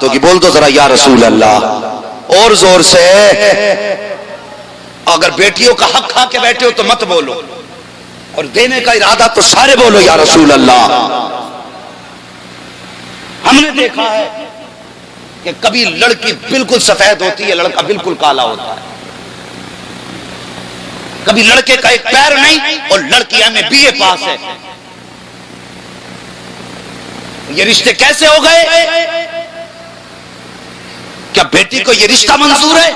ہوگی. بول دو ذرا یا رسول اللہ اور زور سے. اگر بیٹیوں کا حق کھا کے بیٹھے ہو تو مت بولو, اور دینے کا ارادہ تو سارے بولو یا رسول اللہ. ہم نے دیکھا ہے کہ کبھی لڑکی بالکل سفید ہوتی ہے, لڑکا بالکل کالا ہوتا ہے. کبھی لڑکے کا ایک پیر نہیں اور لڑکی MA BA پاس ہے. یہ رشتے کیسے ہو گئے؟ کیا بیٹی کو یہ رشتہ منظور ہے؟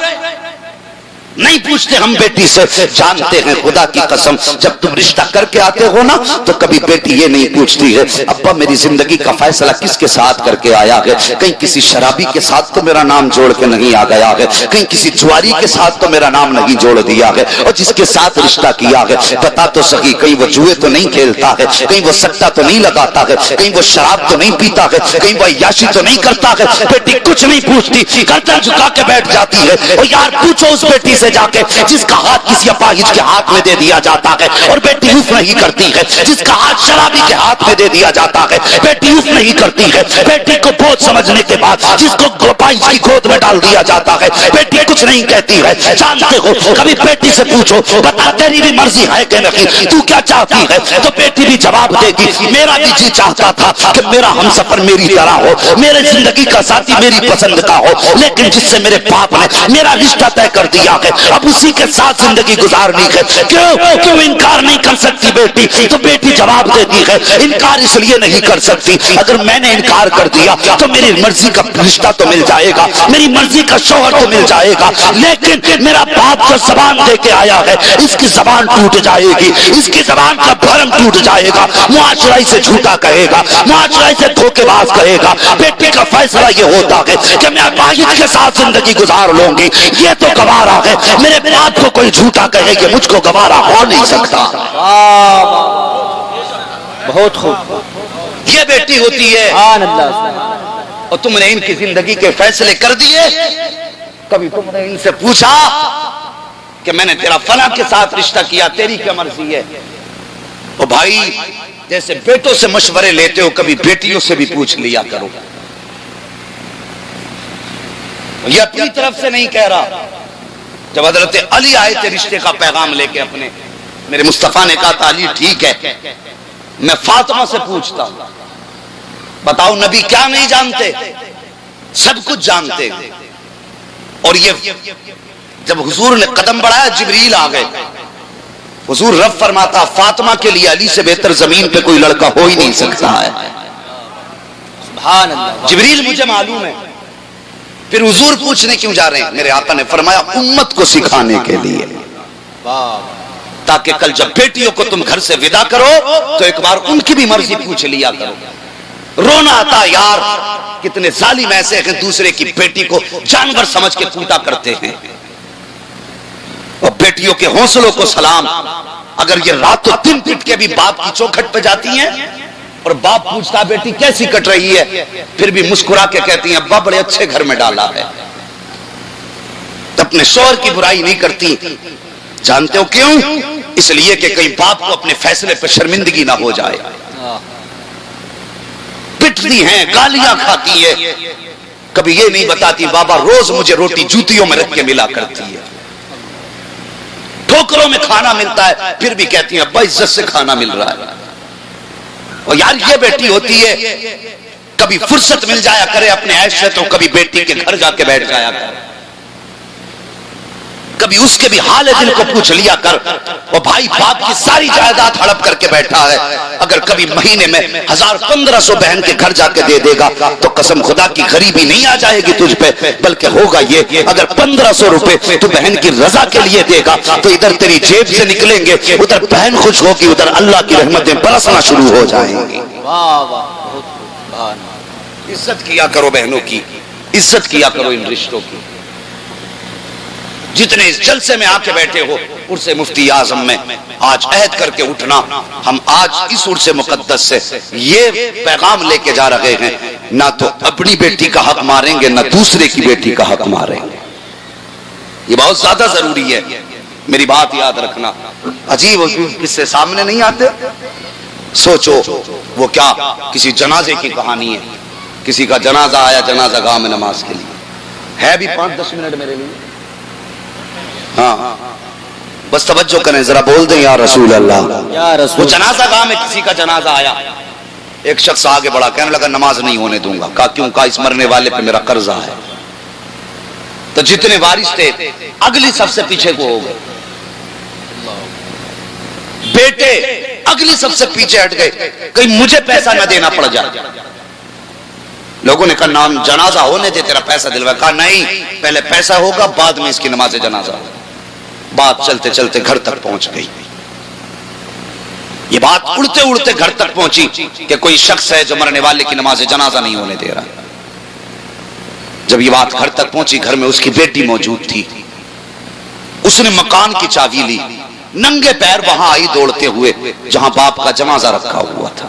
نہیں پوچھتے ہم بیٹی سے. جانتے ہیں خدا کی قسم جب تم رشتہ کر کے آتے ہو نا تو کبھی بیٹی یہ نہیں پوچھتی ہے ابا میری زندگی کا فیصلہ کس کے ساتھ کر کے آیا ہے. کہیں کسی شرابی کے ساتھ تو میرا نام جوڑ کے نہیں آ گیا ہے, کہیں کسی جواری کے ساتھ تو میرا نام نہیں جوڑ دیا ہے, اور جس کے ساتھ رشتہ کیا ہے بتا تو صحیح کہیں وہ جوئے تو نہیں کھیلتا ہے, کہیں وہ سٹا تو نہیں لگاتا ہے, کہیں وہ شراب تو نہیں پیتا ہے, کہیں وہ عیاشی تو نہیں کرتا ہے. بیٹی کچھ نہیں پوچھتی, گردن جھکا کے بیٹھ جاتی ہے. اور یار پوچھو اس بیٹی سے جا کے جس کا ہاتھ کسی اپاہج کے ہاتھ میں دے دیا جاتا ہے, اور بیٹی اف نہیں کرتی ہے. جس کا ہاتھ شرابی کے ہاتھ میں دے دیا جاتا ہے بیٹی اف نہیں کرتی ہے. بیٹی کو بہت سمجھنے کے بعد جس کو اپاہج کی گود میں ڈال دیا جاتا ہے بیٹی کچھ نہیں کہتی ہے. جانتے ہو کبھی بیٹی سے پوچھو بتا تیری بھی مرضی ہے کہ نہیں, تو کیا چاہتی ہے, تو بیٹی بھی جواب دے گی میرا بھی جی چاہتا تھا کہ میرا ہمسفر میری طرح ہو, میرے زندگی کا ساتھی میری پسند کا ہو, لیکن جس سے میرے باپ نے میرا رشتہ طے کر دیا ہے اب اسی کے ساتھ زندگی گزارنی ہے. کیوں انکار نہیں کر سکتی بیٹی؟ تو بیٹی جواب دیتی ہے انکار اس لیے نہیں کر سکتی اگر میں نے انکار کر دیا تو میری مرضی کا رشتہ تو مل جائے گا, میری مرضی کا شوہر تو مل جائے گا, لیکن میرا باپ جو زبان دے کے آیا ہے اس کی زبان ٹوٹ جائے گی, اس کی زبان کا بھرم ٹوٹ جائے گا, معاشرہ اسے جھوٹا کہے گا, معاشرہ اسے دھوکے باز کہے گا. بیٹی کا فیصلہ یہ ہوتا ہے کہ میں اپاہج کے ساتھ زندگی گزار لوں گی, یہ تو گوارا ہے, میرے باپ کو کوئی جھوٹا کہے کہ مجھ کو گوارا ہو نہیں سکتا. بہت خوب. یہ بیٹی ہوتی ہے اور تم نے ان کی زندگی کے فیصلے کر دیے. کبھی تم نے ان سے پوچھا کہ میں نے تیرا فلاں کے ساتھ رشتہ کیا, تیری کیا مرضی ہے؟ اور بھائی جیسے بیٹوں سے مشورے لیتے ہو کبھی بیٹیوں سے بھی پوچھ لیا کرو. یہ اپنی طرف سے نہیں کہہ رہا. جب حضرت علی آئے تھے رشتے کا پیغام لے کے اپنے, میرے مصطفیٰ نے کہا علی ٹھیک ہے میں فاطمہ سے پوچھتا ہوں, بتاؤ نبی کیا نہیں جانتے؟ سب کچھ جانتے. اور یہ جب حضور نے قدم بڑھایا جبریل آ گئے. حضور رب فرماتا فاطمہ کے لیے علی سے بہتر زمین پہ کوئی لڑکا ہو ہی نہیں سکتا ہے. سبحان اللہ. جبریل مجھے معلوم ہے. پھر حضور پوچھنے کیوں جا رہے ہیں؟ میرے آقا نے فرمایا امت کو سکھانے کے لیے, تاکہ کل جب بیٹیوں کو تم گھر سے ودا کرو تو ایک بار ان کی بھی مرضی پوچھ لیا کرو. رونا آتا یار کتنے ظالم ایسے ہیں دوسرے کی بیٹی کو جانور سمجھ کے کوٹا کرتے ہیں. اور بیٹیوں کے حوصلوں کو سلام. اگر یہ رات و دن پٹ کے بھی باپ کی چوکھٹ پہ جاتی ہیں اور باپ پوچھتا بیٹی کیسی کٹ رہی ہے, پھر بھی مسکرا کے کہتی ہیں ابا بڑے اچھے گھر میں ڈالا ہے. اپنے شوہر کی برائی نہیں کرتی. جانتے ہو کیوں؟ اس لیے کہ کہیں باپ کو اپنے فیصلے پر شرمندگی نہ ہو جائے. پٹتی ہیں, گالیاں کھاتی ہے, کبھی یہ نہیں بتاتی بابا روز مجھے روٹی جوتیوں میں رکھ کے ملا کرتی ہے. ٹھوکروں میں کھانا ملتا ہے پھر بھی کہتی ہیں ابا عزت سے کھانا مل رہا ہے. اور یار یہ بیٹی ہوتی ہے کبھی فرصت مل جایا کرے اپنے عیش سے تو کبھی بیٹی کے گھر جا کے بیٹھ جایا کرے, کبھی اس کے بھی حال دل کو پوچھ لیا کر. اور بھائی باپ کی ساری جائیداد ہڑپ کر کے بیٹھا ہے, اگر کبھی مہینے میں 1500 بہن کے گھر جا کے دے دے گا تو قسم خدا کی غریبی نہیں آ جائے گی تجھ پہ, بلکہ ہوگا یہ اگر 1500 روپے تو بہن کی رضا کے لیے دے گا تو ادھر تیری جیب سے نکلیں گے, ادھر بہن خوش ہوگی, ادھر اللہ کی رحمتیں برسنا شروع ہو جائیں گی. عزت کیا کرو بہنوں کی, عزت کیا کرو ان رشتوں کی. جتنے اس جلسے میں آ کے بیٹھے ہو عرس مفتی اعظم میں آج عہد کر کے اٹھنا. ہم آج اس عرس مقدس سے یہ پیغام لے کے جا رہے ہیں نہ تو اپنی بیٹی کا حق ماریں گے نہ دوسرے کی بیٹی کا حق ماریں گے. یہ بہت زیادہ ضروری ہے, میری بات یاد رکھنا. عجیب اس سے سامنے نہیں آتے. سوچو وہ کیا کسی جنازے کی کہانی ہے, کسی کا جنازہ آیا جنازہ گاہ میں نماز کے لیے، ہے بھی 5-10 منٹ میرے لیے؟ ہاں بس توجہ کریں ذرا، بول دیں یا رسول اللہ۔ یا وہ رسول جنازہ گاہ میں کسی کا جنازہ آیا، ایک شخص آگے بڑھا، کہنے لگا نماز نہیں ہونے دوں گا۔ کہا کیوں؟ کہا اس مرنے والے پہ میرا قرضہ ہے۔ تو جتنے وارث تھے اگلی سب سے پیچھے کو ہو گئے، بیٹے اگلی سب سے پیچھے ہٹ گئے، کہیں مجھے پیسہ نہ دینا پڑ جائے۔ لوگوں نے کہا نام جنازہ ہونے دے، تیرا پیسہ دلوا۔ کہا نہیں، پہلے پیسہ ہوگا بعد میں اس کی نماز جنازہ ہوگا۔ بات چلتے چلتے گھر تک پہنچ گئی۔ یہ بات اڑتے اڑتے گھر تک پہنچی کہ کوئی شخص ہے جو مرنے والے کی نماز جنازہ نہیں ہونے دے رہا۔ جب یہ بات گھر تک پہنچی، گھر میں اس کی بیٹی موجود تھی، اس نے مکان کی چابی لی، ننگے پیر وہاں آئی دوڑتے ہوئے جہاں باپ کا جنازہ رکھا ہوا تھا۔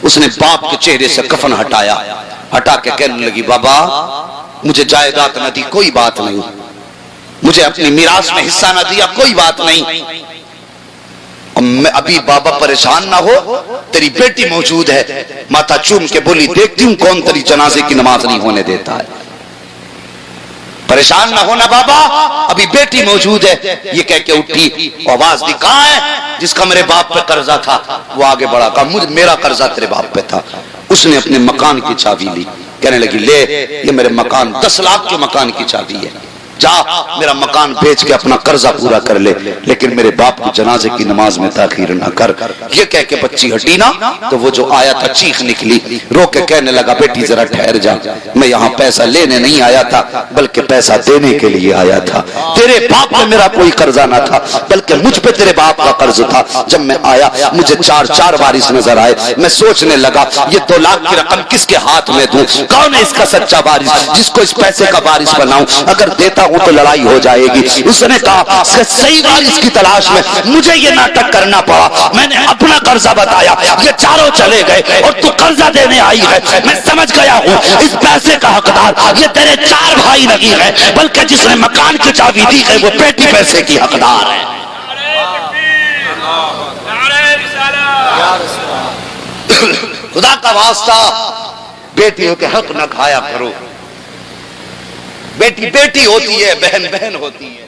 اس نے باپ کے چہرے سے کفن ہٹایا، ہٹا کے کہنے لگی بابا مجھے جائیداد نہ دی کوئی بات نہیں، مجھے اپنی میراث میں حصہ نہ دیا کوئی بات نہیں، میں ابھی بابا پریشان نہ ہو، تیری بیٹی موجود ہے۔ ماتا چوم کے بولی دیکھتی ہوں کون تیری جنازے کی نماز نہیں ہونے دیتا ہے۔ پریشان نہ ہونا بابا، ابھی بیٹی موجود ہے۔ یہ کہہ کے اٹھی، آواز دی کہاں ہے جس کا میرے باپ پہ قرضہ تھا؟ وہ آگے بڑھا، کہا مجھے میرا قرضہ تیرے باپ پہ تھا۔ اس نے اپنے مکان کی چابی لی، کہنے لگی لے یہ میرے مکان 10 لاکھ کے مکان کی چابی ہے، جا میرا مکان بیچ کے اپنا قرضہ پورا کر لے، لیکن میرے باپ کی جنازے کی نماز میں تاخیر نہ کر۔ یہ کہہ کے بچی ہٹی نا تو وہ جو آیا تھا چیخ نکلی، رو کے کہنے لگا بیٹی ذرا ٹھہر جا، میں یہاں پیسہ لینے نہیں آیا تھا بلکہ پیسہ دینے کے لیے آیا تھا۔ تیرے باپ پہ میرا کوئی قرضہ نہ تھا بلکہ مجھ پہ تیرے باپ کا قرض تھا۔ جب میں آیا مجھے 4 وارث نظر آئے، میں سوچنے لگا یہ 2 لاکھ کی رقم کس کے ہاتھ میں دوں، کون ہے اس کا سچا وارث جس کو اس پیسے کا وارث بناؤں، اگر دیتا ہوں تو لڑائی ہو جائے گی۔ اس نے کہا کہ صحیح وارث کی تلاش میں مجھے یہ ناٹک کرنا پڑا، میں نے اپنا قرضہ بتایا، یہ چاروں چلے گئے اور تو قرضہ دینے آئی ہے۔ میں سمجھ گیا ہوں اس پیسے کا حقدار یہ تیرے 4 بھائی نہیں ہے بلکہ جس نے مکان کی چابی دی ہے وہ بیٹی پیسے کی حقدار ہے۔ خدا کا واسطہ بیٹیوں کے حق نہ کھایا کرو، بیٹی بیٹی ہوتی ہے، بہن بہن ہوتی ہے۔